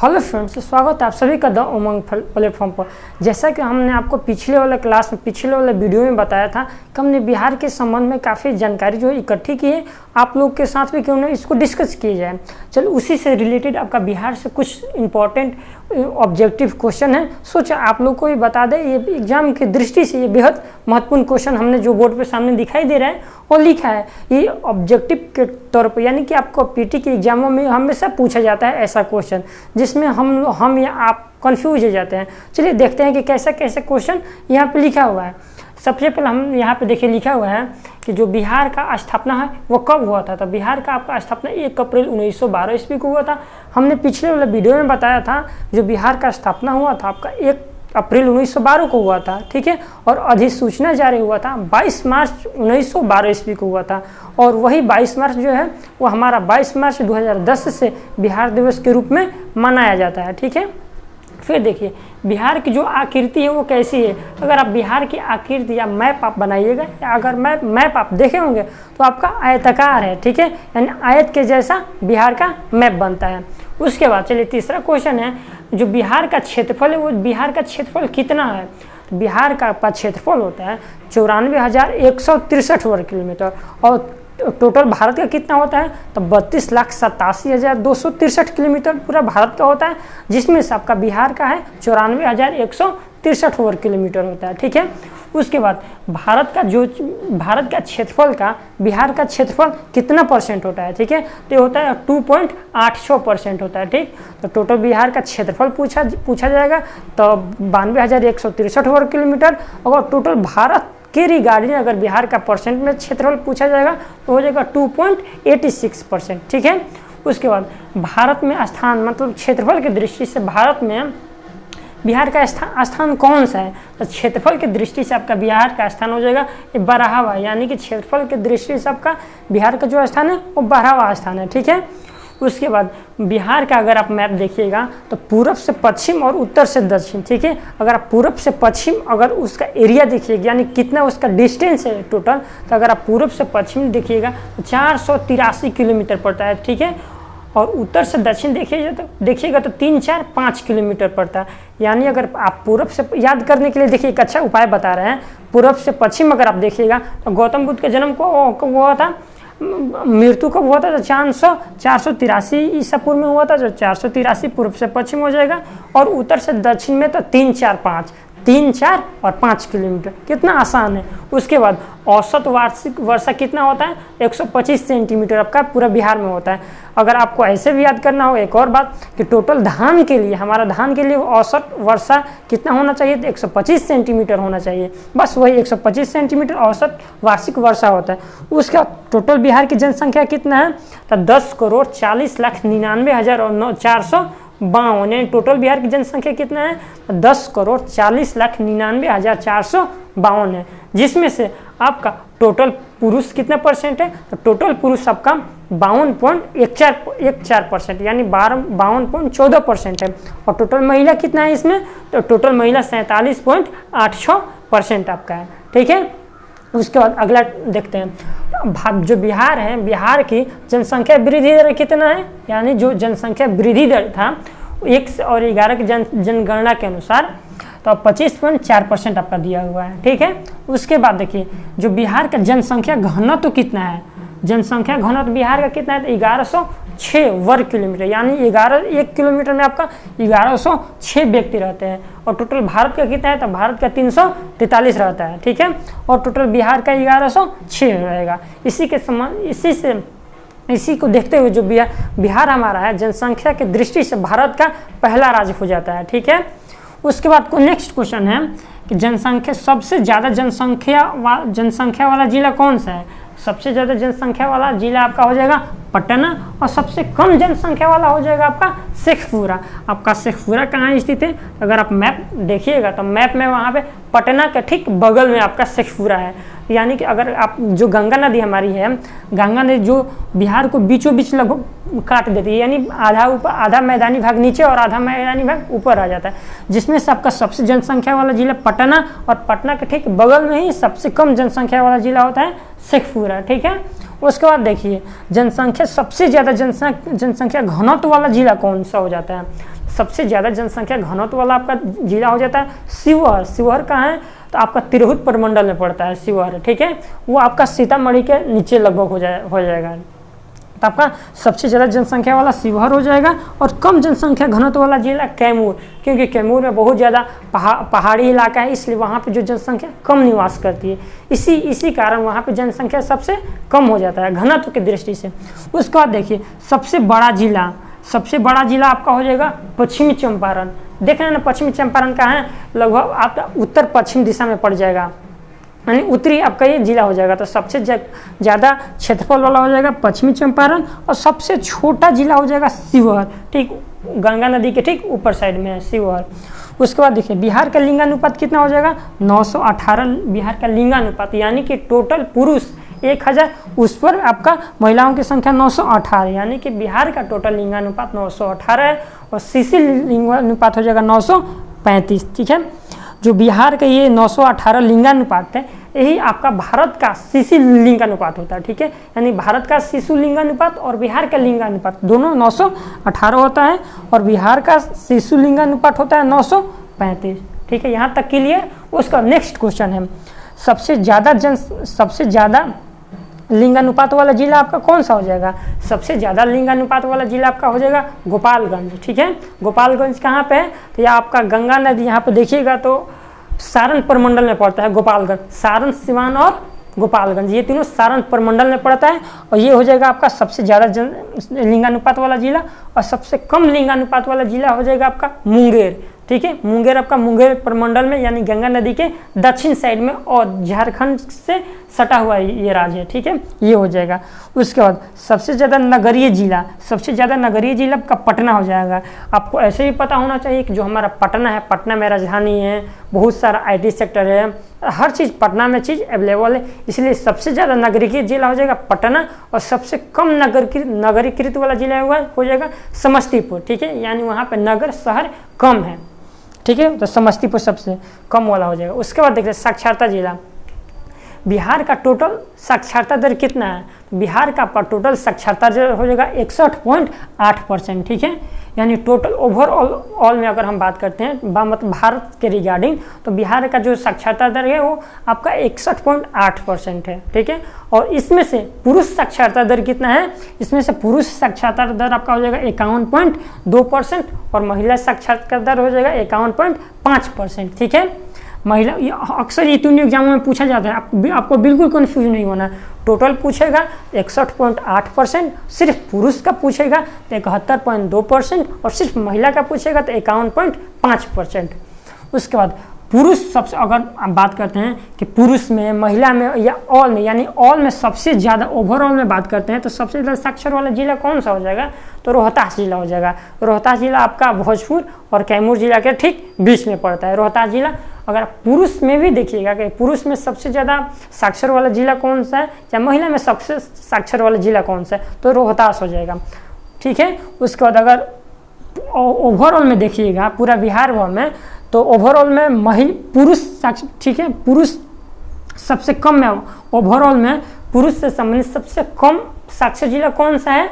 Hello friends, स्वागत है आप सभी का द उमंग प्लेटफॉर्म पर। जैसा कि हमने आपको पिछले वाले वीडियो में बताया था कि हमने बिहार के संबंध में काफ़ी जानकारी जो है इकट्ठी की है, आप लोग के साथ भी क्यों ना इसको डिस्कस किया जाए। चलो उसी से रिलेटेड आपका बिहार से कुछ इंपॉर्टेंट ऑब्जेक्टिव क्वेश्चन है, सोचा आप लोग को भी बता दें। ये एग्जाम की दृष्टि से ये बेहद महत्वपूर्ण क्वेश्चन हमने जो बोर्ड पे सामने दिखाई दे रहा है और लिखा है, ये ऑब्जेक्टिव के तौर पर, यानी कि आपको पीटी के एग्जामों में हमेशा पूछा जाता है ऐसा क्वेश्चन जिसमें हम या आप कंफ्यूज हो जाते हैं। चलिए देखते हैं कि कैसा कैसा क्वेश्चन यहाँ पे लिखा हुआ है। सबसे पहले हम यहाँ पे देखिए लिखा हुआ है कि जो बिहार का स्थापना है वो कब हुआ था। तो बिहार का आपका स्थापना 1 अप्रैल 1912 ईस्वी को हुआ था। हमने पिछले वाले वीडियो में बताया था जो बिहार का स्थापना हुआ था आपका 1 अप्रैल 1912 को हुआ था, ठीक है। और अधिसूचना जारी हुआ था 22 मार्च 1912 ईस्वी को हुआ था। और वही 22 मार्च जो है वो हमारा 22 मार्च 2010 से बिहार दिवस के रूप में मनाया जाता है, ठीक है। फिर देखिए बिहार की जो आकृति है वो कैसी है। अगर आप बिहार की आकृति या मैप आप बनाइएगा, या अगर मैप आप देखे होंगे तो आपका आयताकार है, ठीक है, यानी आयत के जैसा बिहार का मैप बनता है। उसके बाद चलिए तीसरा क्वेश्चन है, जो बिहार का क्षेत्रफल है वो बिहार का क्षेत्रफल कितना है। तो बिहार का क्षेत्रफल होता है 94,163 वर्ग किलोमीटर। और टोटल भारत का कितना होता है तो 32,87,263 किलोमीटर पूरा भारत का होता है, जिसमें से आपका बिहार का है 94,163 वर्ग किलोमीटर होता है, ठीक है। उसके बाद भारत का क्षेत्रफल का बिहार का क्षेत्रफल कितना परसेंट होता है, ठीक है। तो ये होता है 2.86% होता है, ठीक। तो टोटल बिहार का क्षेत्रफल पूछा जाएगा तो 92,163 वर्ग किलोमीटर। अगर टोटल भारत के रिगार्डिंग अगर बिहार का परसेंट में क्षेत्रफल पूछा जाएगा तो हो जाएगा 2.86%, ठीक है। उसके बाद भारत में स्थान मतलब क्षेत्रफल की दृष्टि से भारत में बिहार का स्थान कौन सा है। तो क्षेत्रफल की दृष्टि से आपका बिहार का स्थान हो जाएगा 12वां, यानी कि क्षेत्रफल की दृष्टि से आपका बिहार का जो स्थान है वो 12वां स्थान है, ठीक है। उसके बाद बिहार का अगर आप मैप देखिएगा तो पूरब से पश्चिम और उत्तर से दक्षिण, ठीक है। अगर आप पूरब से पश्चिम अगर उसका एरिया देखिएगा, यानी कितना उसका डिस्टेंस है टोटल, तो अगर आप पूरब से पश्चिम देखिएगा तो 483 किलोमीटर पड़ता है, ठीक है। और उत्तर से दक्षिण देखिएगा तो 3-4-5 किलोमीटर पड़ता है। यानी अगर आप पूरब से याद करने के लिए देखिए एक अच्छा उपाय बता रहे हैं। पूरब से पश्चिम अगर आप देखिएगा तो गौतम बुद्ध के जन्म को हुआ था, मृत्यु कब हुआ था तो 483 ईसा पूर्व में हुआ था। जो 483 पूर्व से पश्चिम हो जाएगा। और उत्तर से दक्षिण में तो 3-4 किलोमीटर, कितना आसान है। उसके बाद औसत वार्षिक वर्षा कितना होता है 125 सेंटीमीटर आपका पूरा बिहार में होता है। अगर आपको ऐसे भी याद करना हो एक और बात कि टोटल धान के लिए हमारा धान के लिए औसत वर्षा कितना होना चाहिए तो 125 सेंटीमीटर होना चाहिए। बस वही 125 सेंटीमीटर औसत वार्षिक वर्षा होता है। उसके बाद टोटल बिहार की जनसंख्या कितना है तो 10,40,99,452, यानी टोटल बिहार की जनसंख्या कितना है 10,40,99,452 है। जिसमें से आपका टोटल पुरुष कितना परसेंट है तो टोटल पुरुष आपका 52.14%, यानी 52.14% है। और टोटल महिला कितना है इसमें तो टोटल महिला 47.86% आपका है, ठीक है। उसके बाद अगला देखते हैं, जो बिहार है, बिहार की जनसंख्या वृद्धि दर कितना है, यानी जो जनसंख्या वृद्धि दर था 1 और 11 की जनगणना के अनुसार तो 25.4% आपका दिया हुआ है, ठीक है। उसके बाद देखिए जो बिहार का जनसंख्या घनत्व कितना है, जनसंख्या घनत्व बिहार का कितना है तो 1106 वर्ग किलोमीटर, यानी 1 किलोमीटर में आपका 1106 व्यक्ति रहते हैं। और टोटल भारत का कितना है तो भारत का 343 रहता है, ठीक है। और टोटल बिहार का 1106 रहेगा। इसी को देखते हुए जो बिहार हमारा है जनसंख्या की दृष्टि से भारत का पहला राज्य हो जाता है, ठीक है। उसके बाद को नेक्स्ट क्वेश्चन है कि सबसे ज़्यादा जनसंख्या वाला जिला कौन सा है। सबसे ज़्यादा जनसंख्या वाला जिला आपका हो जाएगा पटना, और सबसे कम जनसंख्या वाला हो जाएगा आपका शेखपुरा। आपका शेखपुरा कहाँ स्थित है, अगर आप मैप देखिएगा तो मैप में वहाँ पे पटना के ठीक बगल में आपका शेखपुरा है। यानी कि अगर आप जो गंगा नदी हमारी है, गंगा नदी जो बिहार को बीचों बीच लगभग काट देती है, यानी आधा मैदानी भाग नीचे और आधा मैदानी भाग ऊपर आ जाता है, जिसमें से आपका सबसे जनसंख्या वाला जिला पटना, और पटना के ठीक बगल में ही सबसे कम जनसंख्या वाला जिला होता है शेखपुरा, ठीक है। उसके बाद देखिए जनसंख्या सबसे ज़्यादा जनसंख्या घनत्व वाला जिला कौन सा हो जाता है। सबसे ज़्यादा जनसंख्या घनत्व वाला आपका जिला हो जाता है शिवहर। शिवहर कहाँ है? तो आपका तिरहुत प्रमंडल में पड़ता है शिवहर, ठीक है। वो आपका सीतामढ़ी के नीचे लगभग हो जाएगा। तो आपका सबसे ज़्यादा जनसंख्या वाला शिवहर हो जाएगा। और कम जनसंख्या घनत्व वाला जिला कैमूर, क्योंकि कैमूर में बहुत ज़्यादा पहाड़ी इलाका है, इसलिए वहाँ पे जो जनसंख्या कम निवास करती है, इसी कारण वहाँ पे जनसंख्या सबसे कम हो जाता है घनत्व की दृष्टि से। उसके बाद देखिए सबसे बड़ा जिला आपका हो जाएगा पश्चिमी चंपारण। देख रहे हैं ना, पश्चिमी चंपारण कहाँ है? लगभग आपका उत्तर पश्चिम दिशा में पड़ जाएगा, यानी उत्तरी आपका ये जिला हो जाएगा। तो सबसे ज़्यादा क्षेत्रफल वाला हो जाएगा पश्चिमी चंपारण, और सबसे छोटा जिला हो जाएगा शिवहर, ठीक गंगा नदी के ठीक ऊपर साइड में है शिवहर। उसके बाद देखिए बिहार का लिंगानुपात कितना हो जाएगा? 918 बिहार का लिंगानुपात, यानी कि टोटल पुरुष 1000, उस पर आपका महिलाओं की संख्या 918, यानी कि बिहार का टोटल लिंगानुपात 918 है। और सीसी लिंगानुपात हो जाएगा 935, ठीक है। जो बिहार का ये 918 लिंगानुपात है, यही आपका भारत का सीसी लिंगानुपात होता है, ठीक है। यानी भारत का शिशु लिंगानुपात और बिहार का लिंगानुपात दोनों 918 होता है, और बिहार का शिशु लिंगानुपात होता है 935, ठीक है। यहाँ तक क्लियर। उसका नेक्स्ट क्वेश्चन है सबसे ज़्यादा लिंगानुपात वाला जिला आपका कौन सा हो जाएगा? सबसे ज़्यादा लिंगानुपात वाला जिला आपका हो जाएगा गोपालगंज, ठीक है। गोपालगंज कहाँ पे है? तो यह आपका गंगा नदी यहाँ पे देखिएगा तो सारण प्रमंडल में पड़ता है गोपालगंज। सारण, सिवान और गोपालगंज ये तीनों सारण प्रमंडल में पड़ता है, और ये हो जाएगा आपका सबसे ज़्यादा लिंगानुपात वाला जिला। और सबसे कम लिंगानुपात वाला जिला हो जाएगा आपका मुंगेर, ठीक है। मुंगेर आपका मुंगेर प्रमंडल में, यानी गंगा नदी के दक्षिण साइड में, और झारखंड से सटा हुआ ये राज्य है, ठीक है। ये हो जाएगा। उसके बाद सबसे ज़्यादा नगरीय जिला आपका पटना हो जाएगा। आपको ऐसे ही पता होना चाहिए कि जो हमारा पटना है, पटना में राजधानी है, बहुत सारा IT सेक्टर है, हर चीज़ पटना में चीज़ अवेलेबल है, इसलिए सबसे ज़्यादा नगरीय जिला हो जाएगा पटना। और सबसे कम नगरीकृत वाला जिला हो जाएगा समस्तीपुर, ठीक है। यानी वहाँ पर नगर शहर कम है, ठीक है। तो समस्तीपुर सबसे कम वाला हो जाएगा। उसके बाद देखिए साक्षरता जिला, बिहार का टोटल साक्षरता दर कितना है? बिहार का टोटल साक्षरता दर हो जाएगा 61.8%, ठीक है। यानी टोटल ओवरऑल में अगर हम बात करते हैं मतलब भारत के रिगार्डिंग, तो बिहार का जो साक्षरता दर है वो आपका 61.8% है, ठीक है। और इसमें से पुरुष साक्षरता दर कितना है? इसमें से पुरुष साक्षरता दर आपका हो जाएगा 51.2%, और महिला साक्षरता दर हो जाएगा 51.5%, ठीक है। महिला अक्सर ये तीनों एग्जामों में पूछा जाता है, आपको बिल्कुल कन्फ्यूज नहीं होना। टोटल पूछेगा 61.8%, सिर्फ पुरुष का पूछेगा तो 71.2%, और सिर्फ महिला का पूछेगा तो 51.5%। उसके बाद पुरुष सबसे, अगर आप बात करते हैं कि पुरुष में, महिला में या ऑल में, यानी ऑल में सबसे ज़्यादा ओवरऑल में बात करते हैं, तो सबसे ज़्यादा साक्षर वाला जिला कौन सा हो जाएगा? तो रोहतास जिला हो जाएगा। रोहतास जिला आपका भोजपुर और कैमूर जिला के ठीक बीच में पड़ता है रोहतास जिला। अगर पुरुष में भी देखिएगा कि पुरुष में सबसे ज़्यादा साक्षर वाला जिला कौन सा है, या महिला में सबसे साक्षर वाला जिला कौन सा है, तो रोहतास हो जाएगा, ठीक है। उसके बाद अगर ओवरऑल में देखिएगा पूरा बिहार भर में, तो ओवरऑल में पुरुष साक्षर, ठीक है, पुरुष सबसे कम है। ओवरऑल में पुरुष से संबंधित सबसे कम साक्षर जिला कौन सा है?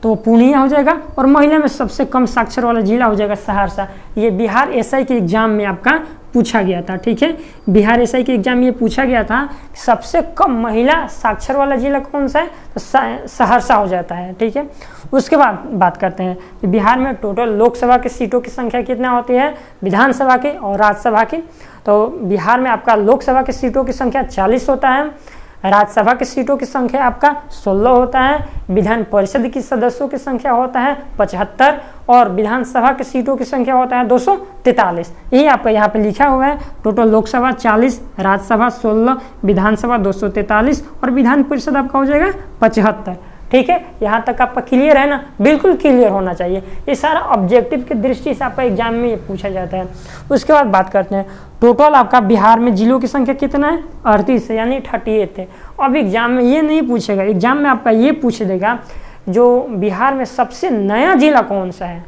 तो वो पूर्णिया हो जाएगा। और महिला में सबसे कम साक्षर वाला जिला हो जाएगा सहरसा। ये बिहार SI के एग्जाम में आपका पूछा गया था, ठीक है। बिहार SI के एग्जाम में ये पूछा गया था सबसे कम महिला साक्षर वाला जिला कौन सा है, तो सहरसा हो जाता है, ठीक है। उसके बाद बात करते हैं कि बिहार में टोटल लोकसभा की सीटों की संख्या कितना होती है, विधानसभा की और राज्यसभा की। तो बिहार में आपका लोकसभा की सीटों की संख्या 40 होता है, राज्यसभा की सीटों की संख्या आपका 16 होता है, विधान परिषद की सदस्यों की संख्या होता है 75, और विधानसभा की सीटों की संख्या होता है 243। यही आपका यहाँ पे लिखा हुआ है। टोटल लोकसभा 40, राज्यसभा 16, विधानसभा 243, और विधान परिषद आपका हो जाएगा 75, ठीक है। यहाँ तक आपका क्लियर है ना? बिल्कुल क्लियर होना चाहिए। ये सारा ऑब्जेक्टिव की दृष्टि से आपका एग्जाम में ये पूछा जाता है। उसके बाद बात करते हैं टोटल आपका बिहार में जिलों की संख्या कितना है? 38 है, यानी 38 है। अब एग्जाम में ये नहीं पूछेगा, एग्जाम में आपका ये पूछ देगा जो बिहार में सबसे नया जिला कौन सा है,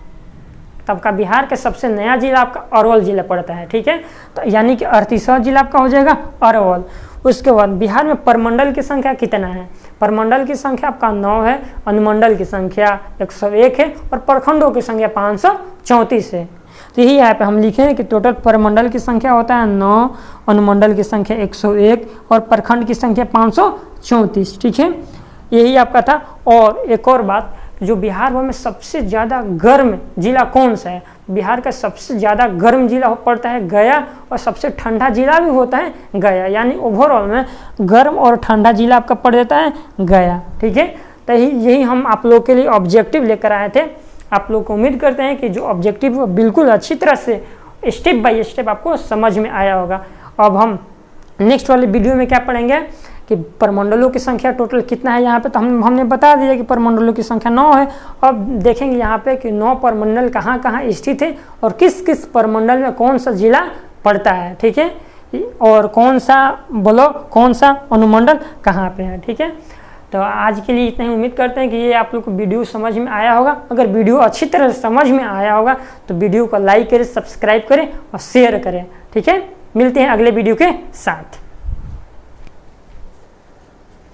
तो आपका बिहार का सबसे नया जिला आपका अरवल जिला पड़ता है, ठीक है। तो यानी कि 38वां जिला आपका हो जाएगा अरवल। उसके बाद बिहार में प्रमंडल की संख्या कितना है? प्रमंडल की संख्या आपका 9 है, अनुमंडल की संख्या 101 है और प्रखंडों की संख्या 534 है। तो यही यहाँ पे हम लिखे हैं कि टोटल प्रमंडल की संख्या होता है 9, अनुमंडल की संख्या 101 और प्रखंड की संख्या 534, ठीक है। यही आपका था। और एक और बात, जो बिहार भर में सबसे ज़्यादा गर्म जिला कौन सा है? बिहार का सबसे ज़्यादा गर्म जिला पड़ता है गया और सबसे ठंडा जिला भी होता है गया, यानी ओवरऑल में गर्म और ठंडा जिला आपका पड़ जाता है गया, ठीक है। तो यही हम आप लोग के लिए ऑब्जेक्टिव लेकर आए थे। आप लोग को उम्मीद करते हैं कि जो ऑब्जेक्टिव वो बिल्कुल अच्छी तरह से स्टेप बाय स्टेप आपको समझ में आया होगा। अब हम नेक्स्ट वाले वीडियो में क्या पढ़ेंगे कि प्रमंडलों की संख्या टोटल कितना है। यहाँ पे तो हमने बता दिया कि प्रमंडलों की संख्या 9 है। अब देखेंगे यहाँ पे कि 9 प्रमंडल कहाँ कहाँ स्थित है और किस किस प्रमंडल में कौन सा जिला पड़ता है, ठीक है, और कौन सा ब्लॉक, कौन सा अनुमंडल कहाँ पे है, ठीक है। तो आज के लिए इतना ही। उम्मीद करते हैं कि ये आप लोग को वीडियो समझ में आया होगा। अगर वीडियो अच्छी तरह से समझ में आया होगा तो वीडियो को लाइक करें, सब्सक्राइब करें और शेयर करें, ठीक है। मिलते हैं अगले वीडियो के साथ।